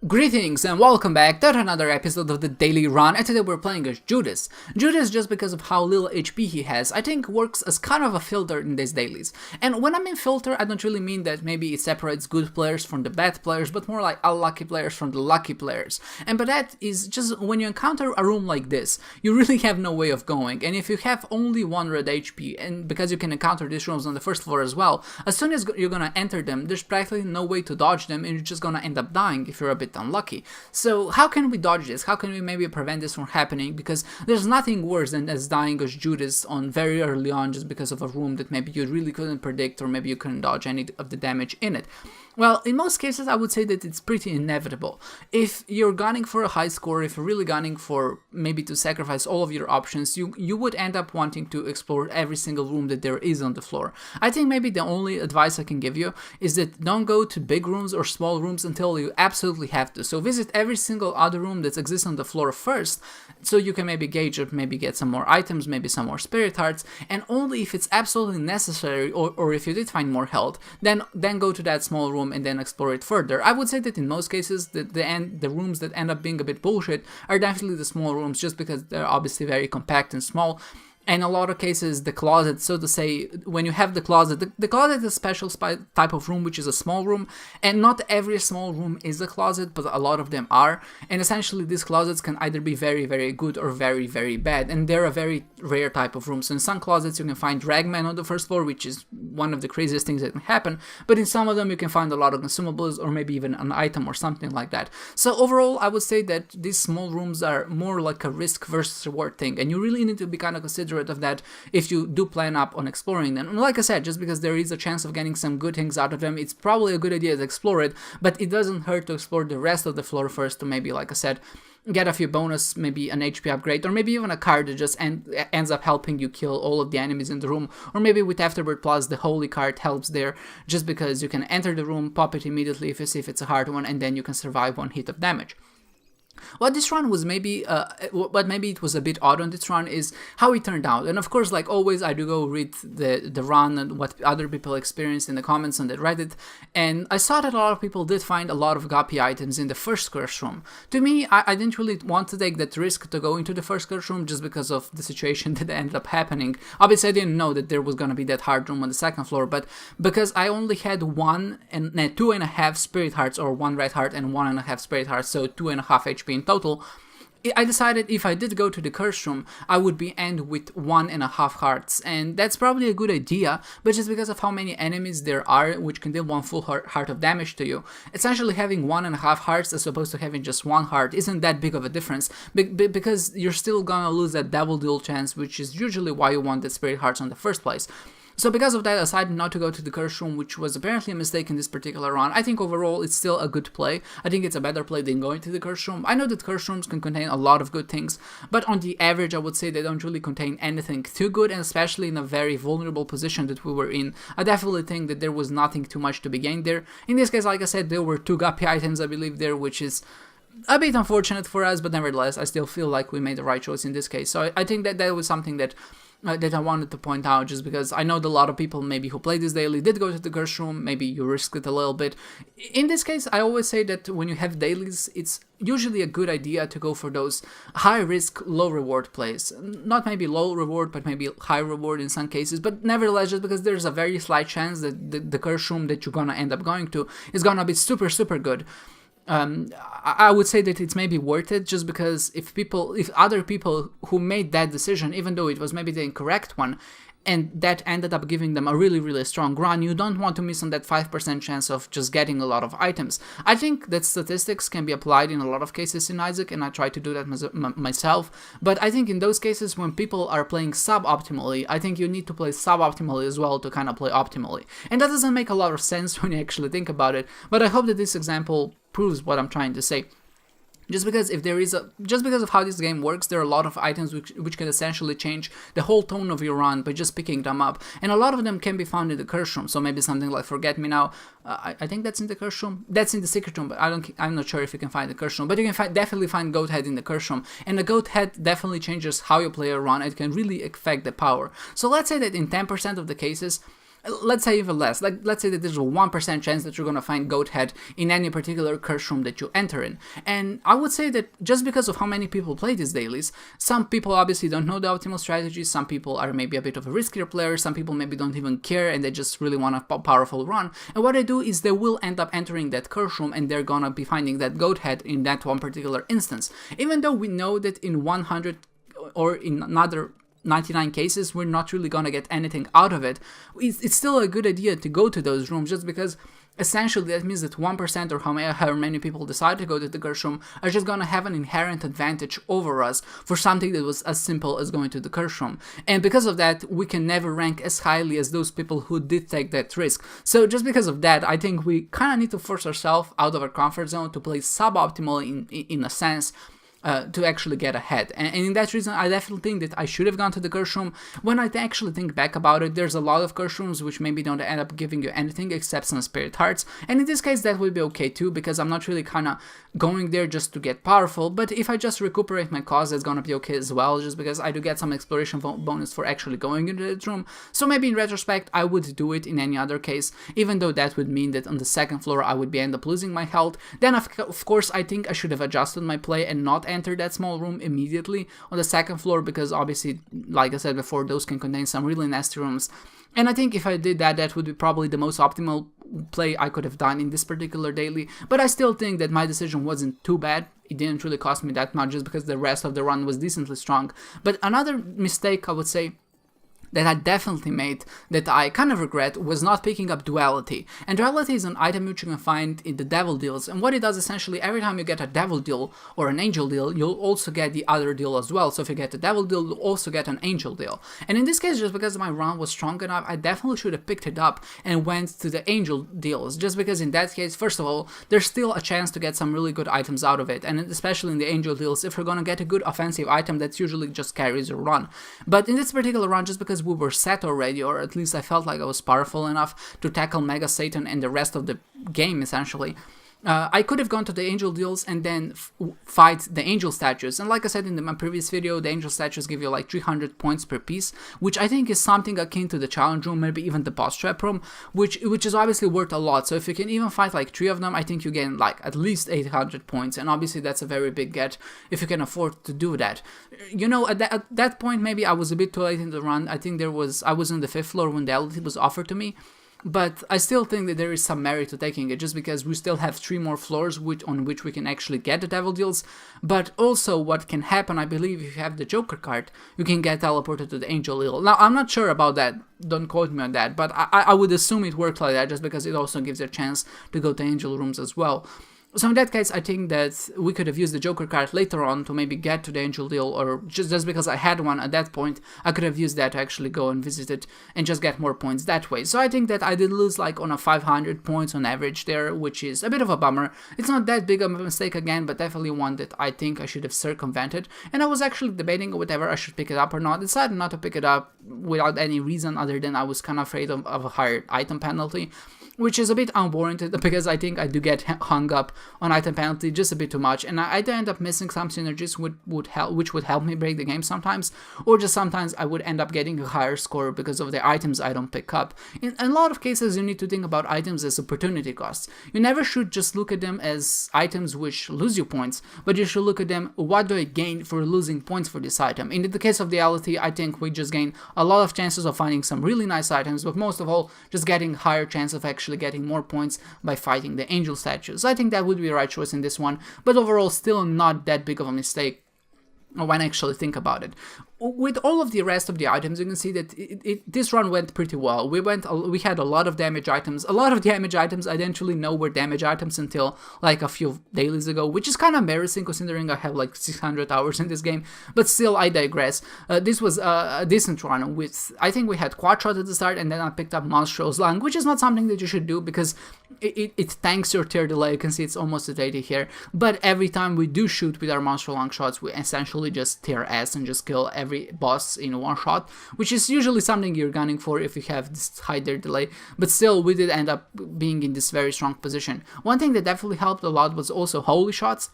Greetings and welcome back to another episode of the Daily Run, and today we're playing as Judas. Judas, just because of how little HP he has, I think works as kind of a filter in these dailies. And when I mean filter, I don't really mean that maybe it separates good players from the bad players, but more like unlucky players from the lucky players. And by that is just when you encounter a room like this, you really have no way of going, and if you have only one red HP, and because you can encounter these rooms on the first floor as well, as soon as you're gonna enter them, there's practically no way to dodge them, and you're just gonna end up dying if you're a bit unlucky. So how can we dodge this? How can we maybe prevent this from happening? Because there's nothing worse than as dying as Judas on very early on just because of a room that maybe you really couldn't predict or maybe you couldn't dodge any of the damage in it. Well, in most cases, I would say that it's pretty inevitable. If you're gunning for a high score, if you're really gunning for maybe to sacrifice all of your options, you would end up wanting to explore every single room that there is on the floor. I think maybe the only advice I can give you is that don't go to big rooms or small rooms until you absolutely have to. So visit every single other room that exists on the floor first, so you can maybe gauge it, maybe get some more items, maybe some more spirit hearts, and only if it's absolutely necessary or if you did find more health, then go to that small room and then explore it further. I would say that in most cases, the rooms that end up being a bit bullshit are definitely the small rooms, just because they're obviously very compact and small. And in a lot of cases, the closet, so to say, when you have the closet, the closet is a special type of room, which is a small room, and not every small room is a closet, but a lot of them are, and essentially these closets can either be very, very good or very, very bad, and they're a very rare type of room. So in some closets you can find Dragman on the first floor, which is one of the craziest things that can happen, but in some of them you can find a lot of consumables, or maybe even an item or something like that. So overall, I would say that these small rooms are more like a risk versus reward thing, and you really need to be kind of considerate of that if you do plan up on exploring them. And like I said, just because there is a chance of getting some good things out of them, it's probably a good idea to explore it, but it doesn't hurt to explore the rest of the floor first to maybe, like I said, get a few bonus, maybe an HP upgrade, or maybe even a card that just ends up helping you kill all of the enemies in the room, or maybe with Afterbirth Plus, the Holy card helps there, just because you can enter the room, pop it immediately if you see if it's a hard one, and then you can survive one hit of damage. What this run was maybe, what maybe it was a bit odd on this run is how it turned out. And of course, like always, I do go read the run and what other people experienced in the comments on the Reddit, and I saw that a lot of people did find a lot of guppy items in the first curse room. To me, I didn't really want to take that risk to go into the first curse room just because of the situation that ended up happening. Obviously, I didn't know that there was going to be that hard room on the second floor, but because I only had 2.5 spirit hearts, or 1 red heart and 1.5 spirit hearts, so 2.5 HP in total, I decided if I did go to the curse room, I would be end with 1.5 hearts, and that's probably a good idea, but just because of how many enemies there are which can deal 1 full heart of damage to you, essentially having 1.5 hearts as opposed to having just 1 heart isn't that big of a difference, because you're still gonna lose that double duel chance, which is usually why you want the spirit hearts in the first place. So because of that, I decided not to go to the curse room, which was apparently a mistake in this particular run. I think overall it's still a good play. I think it's a better play than going to the curse room. I know that curse rooms can contain a lot of good things, but on the average I would say they don't really contain anything too good, and especially in a very vulnerable position that we were in, I definitely think that there was nothing too much to be gained there. In this case, like I said, there were 2 guppy items I believe there, which is a bit unfortunate for us, but nevertheless I still feel like we made the right choice in this case. So I think that was something that I wanted to point out, just because I know that a lot of people maybe who play this daily did go to the curse room, maybe you risked it a little bit. In this case, I always say that when you have dailies, it's usually a good idea to go for those high risk, low reward plays. Not maybe low reward, but maybe high reward in some cases, but nevertheless, just because there's a very slight chance that the curse room that you're gonna end up going to is gonna be super, super good. I would say that it's maybe worth it, just because if other people who made that decision, even though it was maybe the incorrect one, and that ended up giving them a really, really strong run, you don't want to miss on that 5% chance of just getting a lot of items. I think that statistics can be applied in a lot of cases in Isaac, and I try to do that myself, but I think in those cases when people are playing suboptimally, I think you need to play suboptimally as well to kind of play optimally. And that doesn't make a lot of sense when you actually think about it, but I hope that this example proves what I'm trying to say. Just because of how this game works, there are a lot of items which can essentially change the whole tone of your run by just picking them up, and a lot of them can be found in the curse room. So maybe something like Forget Me Now, I think that's in the curse room. That's in the secret room, but I'm not sure if you can find the curse room. But you can definitely find Goat Head in the curse room, and the Goat Head definitely changes how you play a run. It can really affect the power. So let's say that in 10% of the cases, let's say even less, like let's say that there's a 1% chance that you're gonna find goat head in any particular curse room that you enter in. And I would say that just because of how many people play these dailies, some people obviously don't know the optimal strategy, some people are maybe a bit of a riskier player, some people maybe don't even care and they just really want a powerful run. And what they do is they will end up entering that curse room and they're gonna be finding that goat head in that one particular instance. Even though we know that in 100 or in another 99 cases we're not really gonna get anything out of it, it's still a good idea to go to those rooms, just because essentially that means that 1% or however many people decide to go to the curse room are just gonna have an inherent advantage over us for something that was as simple as going to the curse room. And because of that, we can never rank as highly as those people who did take that risk. So just because of that, I think we kind of need to force ourselves out of our comfort zone to play suboptimal in a sense, to actually get ahead. And in that reason, I definitely think that I should have gone to the curse room. When I actually think back about it, there's a lot of curse rooms which maybe don't end up giving you anything except some spirit hearts, and in this case that would be okay too, because I'm not really kind of going there just to get powerful. But if I just recuperate my cause, that's gonna be okay as well, just because I do get some exploration bonus for actually going into that room. So maybe in retrospect I would do it in any other case, even though that would mean that on the second floor I would end up losing my health. Then of course I think I should have adjusted my play and not enter that small room immediately on the second floor, because obviously, like I said before, those can contain some really nasty rooms. And I think if I did that, that would be probably the most optimal play I could have done in this particular daily. But I still think that my decision wasn't too bad. It didn't really cost me that much, just because the rest of the run was decently strong. But another mistake I would say that I definitely made, that I kind of regret, was not picking up Duality. And Duality is an item which you can find in the Devil Deals, and what it does essentially, every time you get a Devil Deal or an Angel Deal, you'll also get the other deal as well. So if you get a Devil Deal, you'll also get an Angel Deal. And in this case, just because my run was strong enough, I definitely should have picked it up and went to the Angel Deals, just because in that case, first of all, there's still a chance to get some really good items out of it, and especially in the Angel Deals, if you're gonna get a good offensive item, that usually just carries your run. But in this particular run, just because we were set already, or at least I felt like I was powerful enough to tackle Mega Satan and the rest of the game essentially, I could have gone to the Angel Deals and then fight the Angel Statues. And like I said in my previous video, the Angel Statues give you like 300 points per piece, which I think is something akin to the Challenge Room, maybe even the Boss Trap Room, which is obviously worth a lot. So if you can even fight like 3 of them, I think you gain like at least 800 points, and obviously that's a very big get if you can afford to do that. You know, at that point, maybe I was a bit too late in the run. I think I was on the 5th floor when Duality was offered to me. But I still think that there is some merit to taking it, just because we still have 3 more floors on which we can actually get the Devil Deals. But also what can happen, I believe, if you have the Joker card, you can get teleported to the Angel Deal. Now, I'm not sure about that, don't quote me on that, but I would assume it worked like that, just because it also gives you a chance to go to Angel Rooms as well. So in that case, I think that we could have used the Joker card later on to maybe get to the Angel Deal, or just because I had one at that point, I could have used that to actually go and visit it and just get more points that way. So I think that I did lose like on a 500 points on average there, which is a bit of a bummer. It's not that big of a mistake again, but definitely one that I think I should have circumvented. And I was actually debating whether I should pick it up or not. I decided not to pick it up without any reason other than I was kind of afraid of a higher item penalty, which is a bit unwarranted, because I think I do get hung up on item penalty just a bit too much, and I do end up missing some synergies which would help me break the game sometimes, or just sometimes I would end up getting a higher score because of the items I don't pick up. In a lot of cases, you need to think about items as opportunity costs. You never should just look at them as items which lose you points, but you should look at them, what do I gain for losing points for this item? In the case of Duality, I think we just gain a lot of chances of finding some really nice items, but most of all, just getting higher chance of actually getting more points by fighting the Angel Statues. I think that would be the right choice in this one, but overall still not that big of a mistake when I actually think about it. With all of the rest of the items, you can see that this run went pretty well. We had a lot of damage items. A lot of damage items I didn't really know were damage items until like a few dailies ago, which is kind of embarrassing considering I have like 600 hours in this game, but still I digress. This was a decent run with, I think we had Quad Shot at the start, and then I picked up Monstrous Lung, which is not something that you should do because it tanks your tier delay. You can see it's almost at 80 here, but every time we do shoot with our Monstrous Lung shots, we essentially just tear ass and just kill every boss in one shot, which is usually something you're gunning for if you have this high tier delay, but still we did end up being in this very strong position. One thing that definitely helped a lot was also holy shots,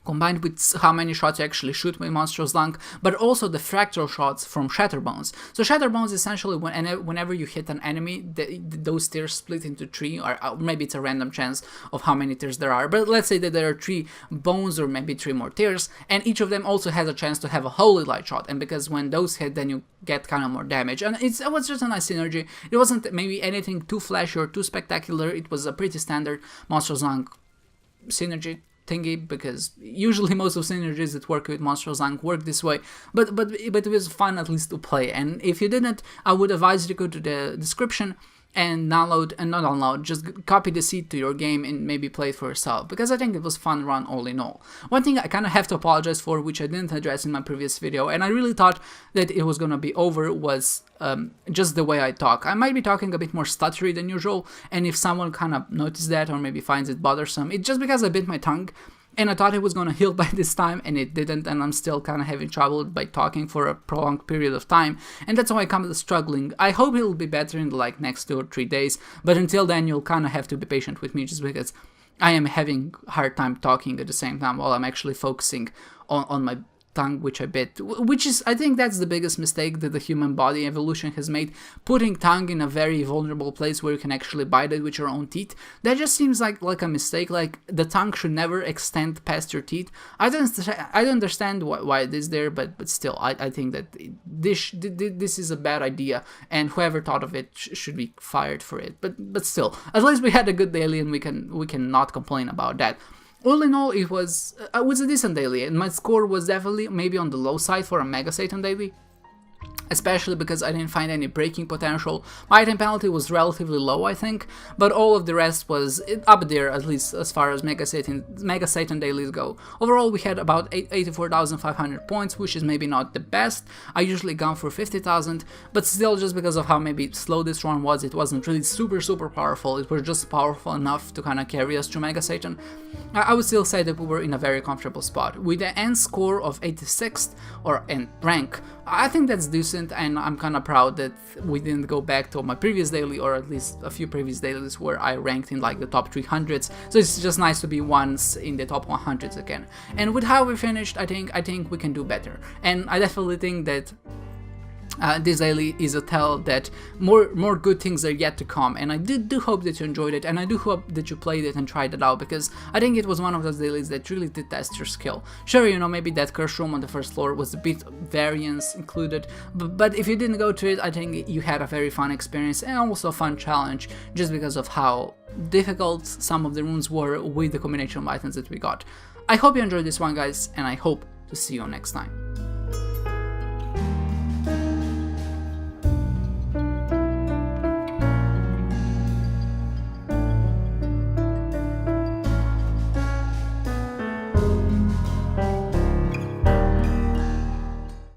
combined with how many shots you actually shoot with Monstrous Lung, but also the fractal shots from Shatterbones. So Shatterbones essentially, whenever you hit an enemy, those tears split into 3, or maybe it's a random chance of how many tears there are, but let's say that there are 3 bones or maybe 3 more tears, and each of them also has a chance to have a Holy Light shot, and because when those hit, then you get kind of more damage, and it was just a nice synergy. It wasn't maybe anything too flashy or too spectacular, it was a pretty standard Monstrous Lung synergy thingy, because usually most of synergies that work with Monstrous Lung work this way, but it was fun at least to play. And if you didn't, I would advise you to go to the description and just copy the seed to your game and maybe play it for yourself, because I think it was fun run all in all. One thing I kind of have to apologize for, which I didn't address in my previous video, and I really thought that it was gonna be over, was just the way I talk. I might be talking a bit more stuttery than usual, and if someone kind of noticed that or maybe finds it bothersome, it's just because I bit my tongue. And I thought it was gonna heal by this time, and it didn't, and I'm still kind of having trouble by talking for a prolonged period of time, and that's why I'm kind of struggling. I hope it'll be better in the next 2 or 3 days, but until then you'll kind of have to be patient with me, just because I am having a hard time talking at the same time while I'm actually focusing on my tongue, which I bit, which is, I think that's the biggest mistake that the human body evolution has made, putting tongue in a very vulnerable place where you can actually bite it with your own teeth. That just seems like a mistake. Like, the tongue should never extend past your teeth. I don't understand why it is there, but still, I think that this is a bad idea, and whoever thought of it should be fired for it. But still, at least we had a good daily, and we can not complain about that. All in all, it was a decent daily, and my score was definitely maybe on the low side for a Mega Satan daily, especially because I didn't find any breaking potential. My item penalty was relatively low, I think, but all of the rest was up there, at least as far as Mega Satan dailies go. Overall, we had about 84,500 points, which is maybe not the best. I usually gun for 50,000, but still, just because of how maybe slow this run was, it wasn't really super powerful. It was just powerful enough to kind of carry us to Mega Satan. I would still say that we were in a very comfortable spot. With the end score of 86th, or end rank, I think that's decent, and I'm kind of proud that we didn't go back to my previous daily, or at least a few previous dailies where I ranked in the top 300s, so it's just nice to be once in the top 100s again. And with how we finished, I think we can do better, and I definitely think that this daily is a tell that more good things are yet to come, and I do hope that you enjoyed it, and I do hope that you played it and tried it out, because I think it was one of those dailies that really did test your skill. Sure, maybe that curse room on the first floor was a bit variance included, but if you didn't go to it, I think you had a very fun experience and also a fun challenge, just because of how difficult some of the runes were with the combination of items that we got. I hope you enjoyed this one, guys, and I hope to see you next time.